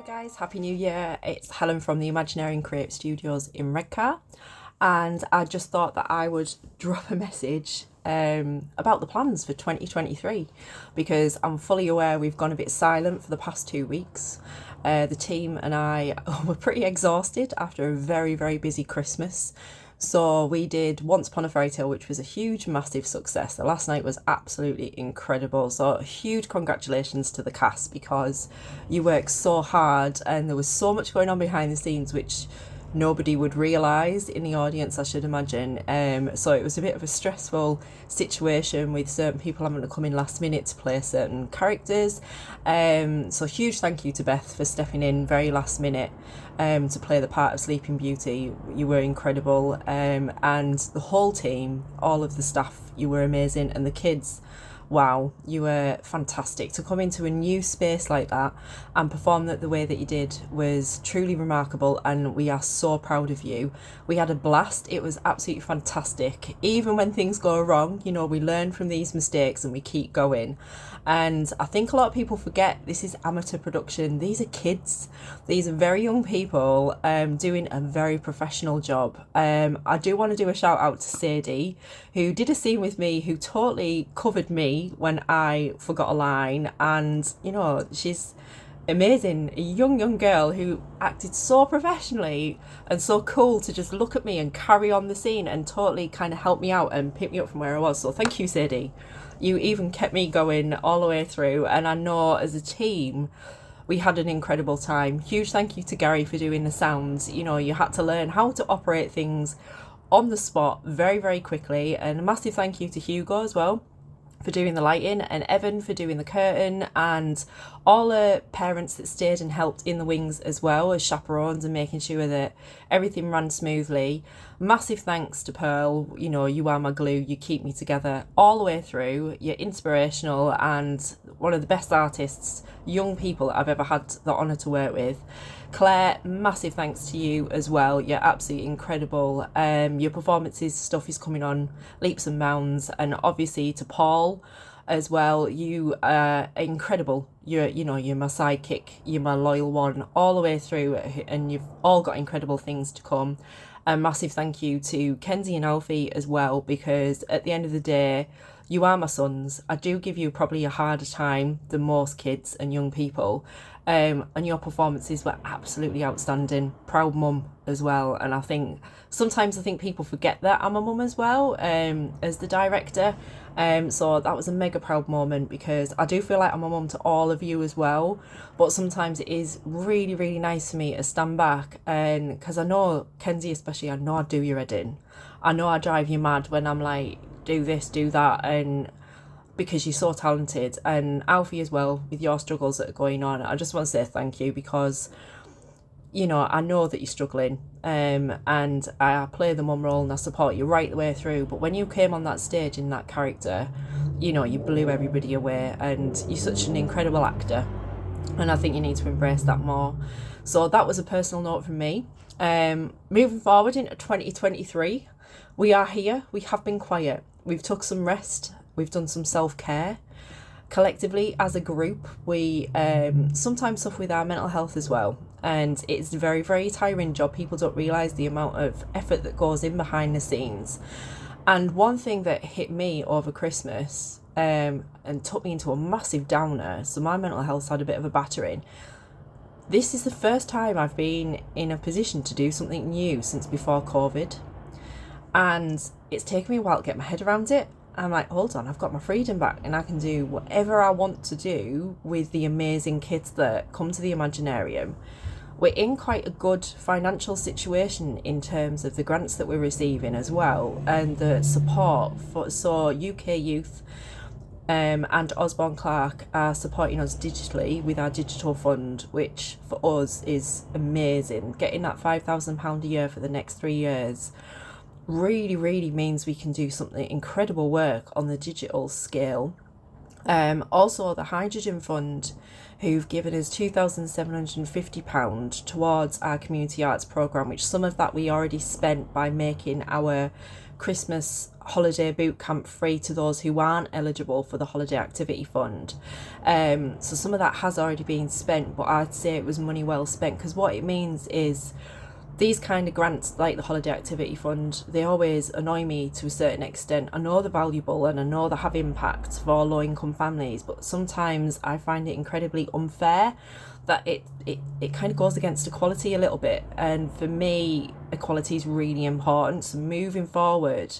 Guys, Happy New Year. It's Helen from the Imaginarium Creative Studios in Redcar, and I just thought that I would drop a message about the plans for 2023 because I'm fully aware we've gone a bit silent for the past 2 weeks. The team and I were pretty exhausted after a very, very busy Christmas. So we did Once Upon a Fairy Tale, which was a huge, massive success. The last night was absolutely incredible. So a huge congratulations to the cast because you worked so hard and there was so much going on behind the scenes, which nobody would realise in the audience, I should imagine. So it was a bit of a stressful situation with certain people having to come in last minute to play certain characters. So huge thank you to Beth for stepping in very last minute to play the part of Sleeping Beauty. You were incredible. And the whole team, all of the staff, you were amazing. And the kids, wow, you were fantastic. To come into a new space like that and perform that the way that you did was truly remarkable, and we are so proud of you. We had a blast. It was absolutely fantastic. Even when things go wrong, you know, we learn from these mistakes and we keep going. And I think a lot of people forget this is amateur production. These are kids. These are very young people doing a very professional job. I do want to do a shout out to Sadie, who did a scene with me, who totally covered me when I forgot a line. And, you know, she's amazing. A young girl who acted so professionally and so cool to just look at me and carry on the scene and totally kind of help me out and pick me up from where I was. So thank you, Sadie. You even kept me going all the way through, and I know as a team we had an incredible time. Huge thank you to Gary for doing the sounds. You know, you had to learn how to operate things on the spot very, very quickly. And a massive thank you to Hugo as well for doing the lighting, and Evan for doing the curtain, and all the parents that stayed and helped in the wings as well as chaperones and making sure that everything ran smoothly. Massive thanks to Pearl. You know, you are my glue. You keep me together all the way through. You're inspirational and one of the best artists, young people I've ever had the honour to work with. Claire, massive thanks to you as well. You're absolutely incredible. Your performances stuff is coming on leaps and bounds, and obviously to Paul as well. You are incredible. You're my sidekick. You're my loyal one all the way through, and you've all got incredible things to come. A massive thank you to Kenzie and Alfie as well, because at the end of the day, you are my sons. I do give you probably a harder time than most kids and young people. And your performances were absolutely outstanding. Proud mum as well. And I think sometimes people forget that I'm a mum as well, as the director. So that was a mega proud moment, because I do feel like I'm a mum to all of you as well. But sometimes it is really, really nice for me to stand back, and because I know, Kenzie especially, I know I do your head in. I know I drive you mad when I'm like, do this, do that, and because you're so talented. And Alfie as well, with your struggles that are going on, I just want to say thank you, because you know, I know that you're struggling, and I play the mum role and I support you right the way through. But when you came on that stage in that character, you know, you blew everybody away, and you're such an incredible actor, and I think you need to embrace that more. So that was a personal note from me. Moving forward into 2023, we are here. We have been quiet. We've took some rest. We've done some self-care. Collectively, as a group, we sometimes suffer with our mental health as well. And it's a very, very tiring job. People don't realise the amount of effort that goes in behind the scenes. And one thing that hit me over Christmas and took me into a massive downer, so my mental health had a bit of a battering. This is the first time I've been in a position to do something new since before COVID. And it's taken me a while to get my head around it. I'm like, hold on, I've got my freedom back and I can do whatever I want to do with the amazing kids that come to the Imaginarium. We're in quite a good financial situation in terms of the grants that we're receiving as well, and the support for, so UK Youth and Osborne Clark are supporting us digitally with our digital fund, which for us is amazing. Getting that £5,000 a year for the next 3 years really, really means we can do something incredible work on the digital scale. Also the Hydrogen Fund, who've given us £2,750 towards our community arts programme, which some of that we already spent by making our Christmas holiday boot camp free to those who aren't eligible for the holiday activity fund. So some of that has already been spent, but I'd say it was money well spent, because what it means is these kind of grants like the holiday activity fund, they always annoy me to a certain extent. I know they're valuable and I know they have impact for low income families, but sometimes I find it incredibly unfair that it kind of goes against equality a little bit. And for me, equality is really important. So moving forward,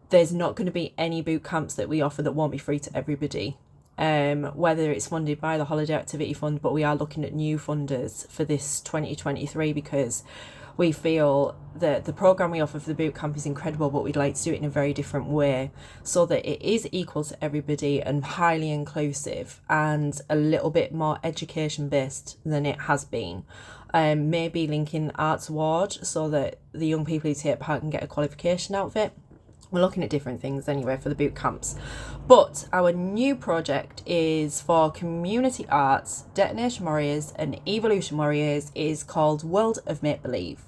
there's not going to be any boot camps that we offer that won't be free to everybody. Whether it's funded by the Holiday Activity Fund, but we are looking at new funders for this 2023, because we feel that the programme we offer for the boot camp is incredible, but we'd like to do it in a very different way so that it is equal to everybody and highly inclusive and a little bit more education based than it has been. Maybe linking Arts Award so that the young people who take part can get a qualification out of it. We're looking at different things anyway for the boot camps. But our new project is for community arts, Detonation Warriors and Evolution Warriors, is called World of Make Believe.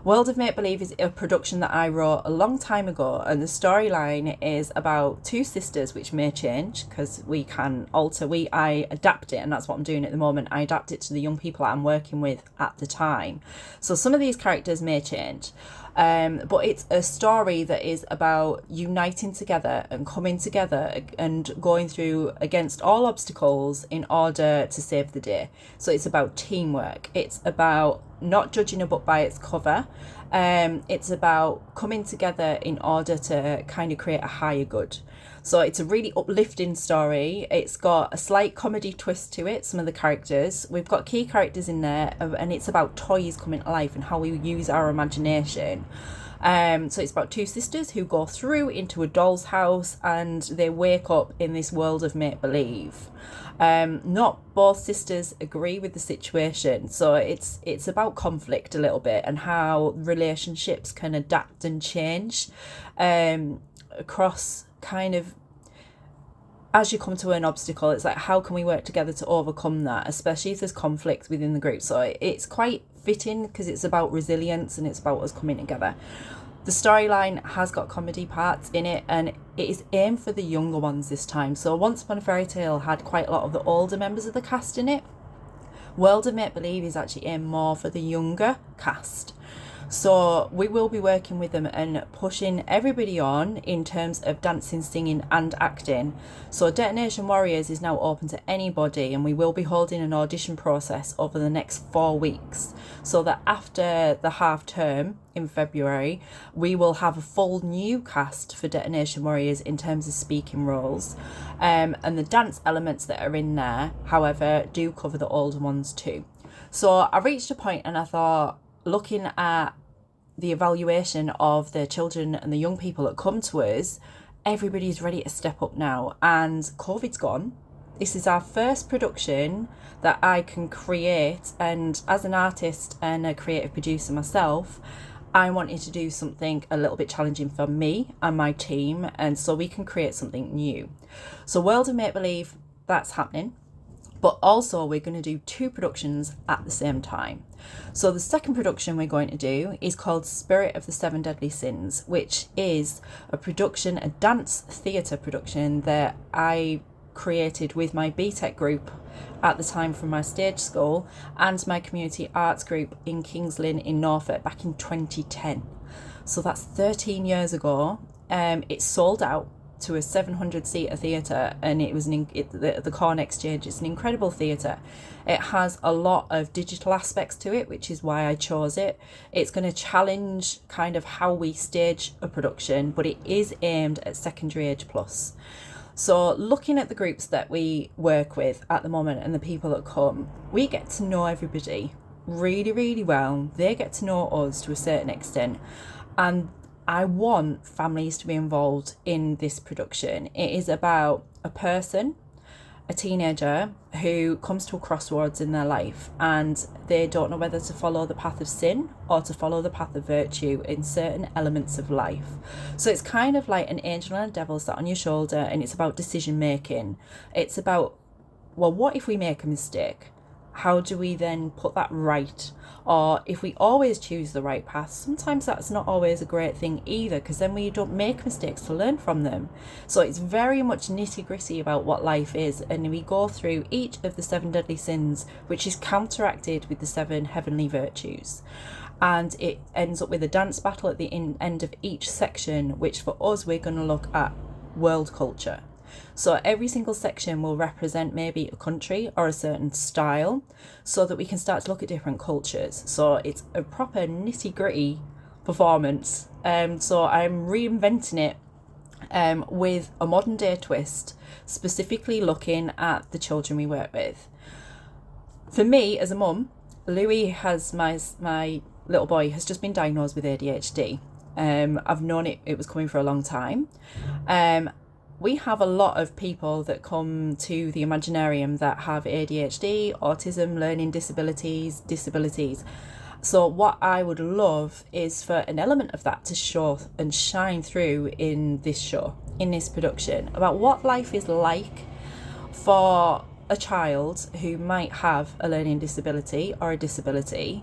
World of Make Believe is a production that I wrote a long time ago, and the storyline is about two sisters, which may change because we can alter. I adapt it, and that's what I'm doing at the moment. I adapt it to the young people I'm working with at the time. So some of these characters may change. But it's a story that is about uniting together and coming together and going through against all obstacles in order to save the day. So it's about teamwork. It's about not judging a book by its cover. It's about coming together in order to kind of create a higher good. So it's a really uplifting story. It's got a slight comedy twist to it, some of the characters. We've got key characters in there, and it's about toys coming to life and how we use our imagination. So it's about two sisters who go through into a doll's house and they wake up in this world of make-believe. Not both sisters agree with the situation, so it's about conflict a little bit and how relationships can adapt and change across kind of as you come to an obstacle. It's like, how can we work together to overcome that, especially if there's conflict within the group. So it's quite fitting because it's about resilience and it's about us coming together. The storyline has got comedy parts in it, and it is aimed for the younger ones this time. So Once Upon a Fairy Tale had quite a lot of the older members of the cast in it. World of Make Believe is actually aimed more for the younger cast. So we will be working with them and pushing everybody on in terms of dancing, singing and acting. So Detonation Warriors is now open to anybody, and we will be holding an audition process over the next 4 weeks, so that after the half term in February, we will have a full new cast for Detonation Warriors in terms of speaking roles. And the dance elements that are in there, however, do cover the older ones too. So I reached a point and I thought, looking at the evaluation of the children and the young people that come to us, everybody's ready to step up now, and COVID's gone. This is our first production that I can create, and as an artist and a creative producer myself, I wanted to do something a little bit challenging for me and my team, and so we can create something new. So World of Make Believe, that's happening. But also we're going to do 2 productions at the same time. So the second production we're going to do is called Spirit of the Seven Deadly Sins, which is a production, a dance theatre production that I created with my BTEC group at the time from my stage school and my community arts group in Kings Lynn in Norfolk back in 2010. So that's 13 years ago. It's sold out to a 700-seater theatre, and it was the Corn Exchange. It's an incredible theatre. It has a lot of digital aspects to it, which is why I chose it. It's going to challenge kind of how we stage a production, but it is aimed at secondary age plus. So looking at the groups that we work with at the moment and the people that come, we get to know everybody really, really well. They get to know us to a certain extent, and I want families to be involved in this production. It is about a person, a teenager, who comes to a crossroads in their life and they don't know whether to follow the path of sin or to follow the path of virtue in certain elements of life. So it's kind of like an angel and a devil sat on your shoulder, and it's about decision making. It's about, well, what if we make a mistake? how do we then put that right? Or if we always choose the right path, sometimes that's not always a great thing either, because then we don't make mistakes to learn from them. So it's very much nitty gritty about what life is, and we go through each of the 7 deadly sins, which is counteracted with the 7 heavenly virtues. And it ends up with a dance battle at the end of each section, which for us, we're going to look at world culture. So every single section will represent maybe a country or a certain style, so that we can start to look at different cultures. So it's a proper nitty gritty performance. So I'm reinventing it with a modern day twist, specifically looking at the children we work with. For me as a mum, Louis has my little boy has just been diagnosed with ADHD. I've known it was coming for a long time. We have a lot of people that come to the Imaginarium that have ADHD, autism, learning disabilities. So what I would love is for an element of that to show and shine through in this show, in this production, about what life is like for a child who might have a learning disability or a disability,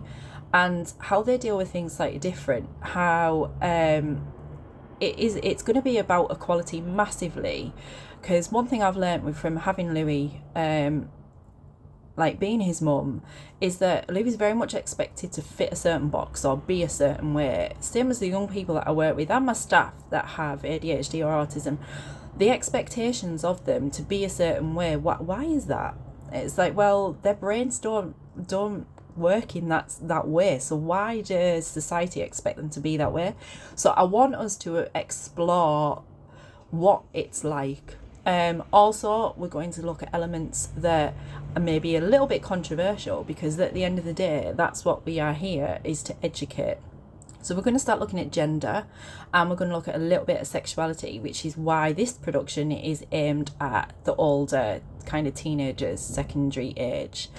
and how they deal with things slightly different, how it's going to be about equality massively. Because one thing I've learned from having Louis, like being his mum, is that Louis is very much expected to fit a certain box or be a certain way. Same as the young people that I work with and my staff that have ADHD or autism, the expectations of them to be a certain way. Why is that? It's like, well, their brains don't work in that way, so why does society expect them to be that way? So I want us to explore what it's like. Also, we're going to look at elements that are maybe a little bit controversial, because at the end of the day, that's what we are here, is to educate. So we're going to start looking at gender, and we're going to look at a little bit of sexuality, which is why this production is aimed at the older kind of teenagers, secondary age.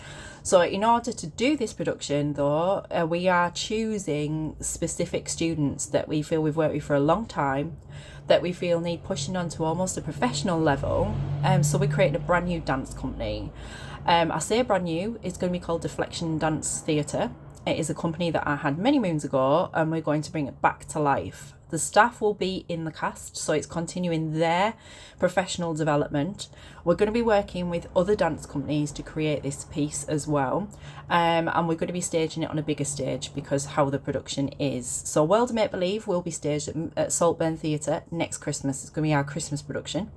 So in order to do this production, though, we are choosing specific students that we feel we've worked with for a long time, that we feel need pushing on to almost a professional level. So we created a brand new dance company. I say brand new, it's going to be called Deflection Dance Theatre. It is a company that I had many moons ago, and we're going to bring it back to life. The staff will be in the cast, so it's continuing their professional development. We're going to be working with other dance companies to create this piece as well. And we're going to be staging it on a bigger stage because how the production is. So World of Make Believe will be staged at Saltburn Theatre next Christmas. It's going to be our Christmas production.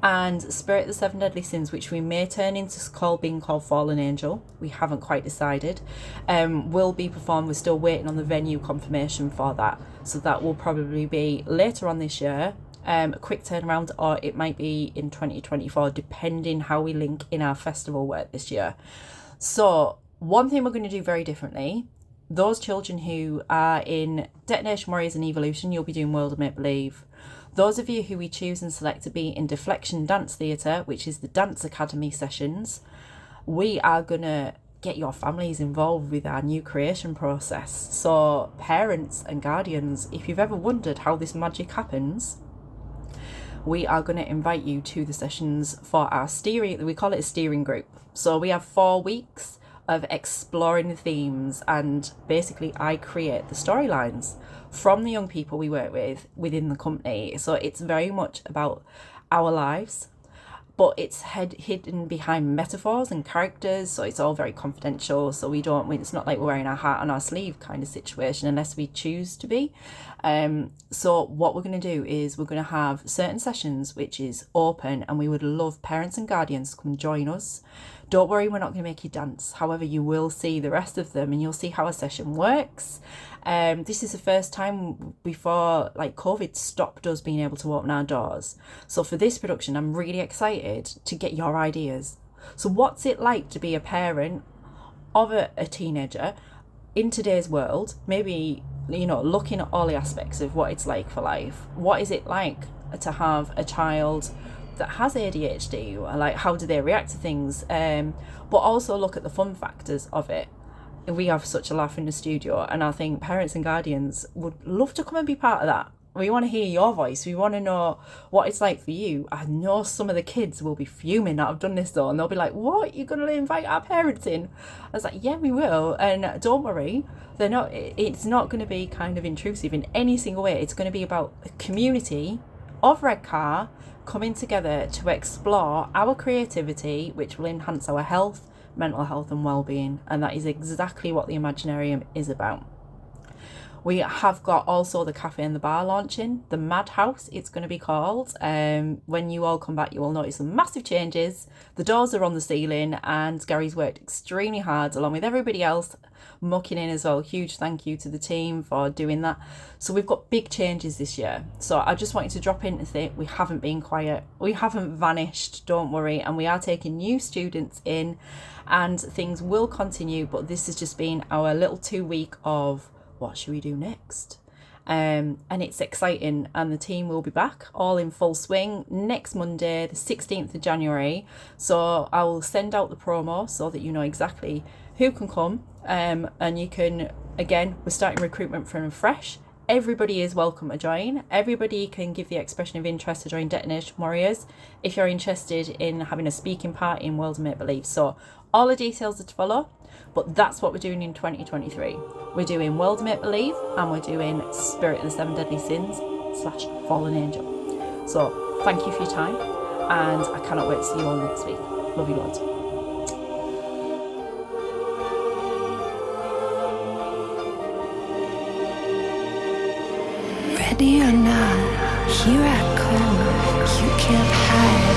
And Spirit of the 7 Deadly Sins, which we may turn into being called Fallen Angel, we haven't quite decided, will be performed. We're still waiting on the venue confirmation for that. So that will probably be later on this year, a quick turnaround, or it might be in 2024, depending how we link in our festival work this year. So one thing we're going to do very differently, those children who are in Detonation Warriors and Evolution, you'll be doing World of Make Believe. Those of you who we choose and select to be in Deflection Dance Theatre, which is the Dance Academy sessions, we are going to get your families involved with our new creation process. So parents and guardians, if you've ever wondered how this magic happens, we are going to invite you to the sessions for our steering, we call it a steering group. So we have 4 weeks of exploring the themes, and basically I create the storylines from the young people we work with within the company. So it's very much about our lives, but it's hidden behind metaphors and characters, so it's all very confidential. So it's not like we're wearing our heart on our sleeve kind of situation unless we choose to be. So what we're going to do is we're going to have certain sessions which is open, and we would love parents and guardians to come join us. Don't worry, we're not going to make you dance. However, you will see the rest of them and you'll see how a session works. This is the first time before like COVID stopped us being able to open our doors. So for this production, I'm really excited to get your ideas. So what's it like to be a parent of a teenager in today's world? Maybe, looking at all the aspects of what it's like for life. What is it like to have a child that has ADHD? Like, how do they react to things? But also look at the fun factors of it. We have such a laugh in the studio, and I think parents and guardians would love to come and be part of that. We want to hear your voice. We want to know what it's like for you. I know some of the kids will be fuming that I've done this though, and they'll be like, what, you're going to invite our parents in? I was like, yeah, we will. And don't worry, it's not going to be kind of intrusive in any single way. It's going to be about a community of Redcar coming together to explore our creativity, which will enhance our health, mental health and well-being. And that is exactly what the Imaginarium is about. We have got also the cafe and the bar launching, the Madhouse it's going to be called. When you all come back, you will notice some massive changes. The doors are on the ceiling, and Gary's worked extremely hard along with everybody else mucking in as well. Huge thank you to the team for doing that. So we've got big changes this year. So I just wanted to drop in to say we haven't been quiet. We haven't vanished, don't worry. And we are taking new students in, and things will continue. But this has just been our little 2 week of what should we do next? And it's exciting, and the team will be back all in full swing next Monday, the 16th of January. So I will send out the promo so that you know exactly who can come, and you can, again, we're starting recruitment from fresh. Everybody is welcome to join. Everybody can give the expression of interest to join Detonation Warriors if you're interested in having a speaking part in World of Make Believe. So all the details are to follow, but that's what we're doing in 2023. We're doing World of Make Believe, and we're doing Spirit of the Seven Deadly Sins / Fallen Angel. So thank you for your time, and I cannot wait to see you all next week. Love you loads. Ready or not, here I come. You can't hide.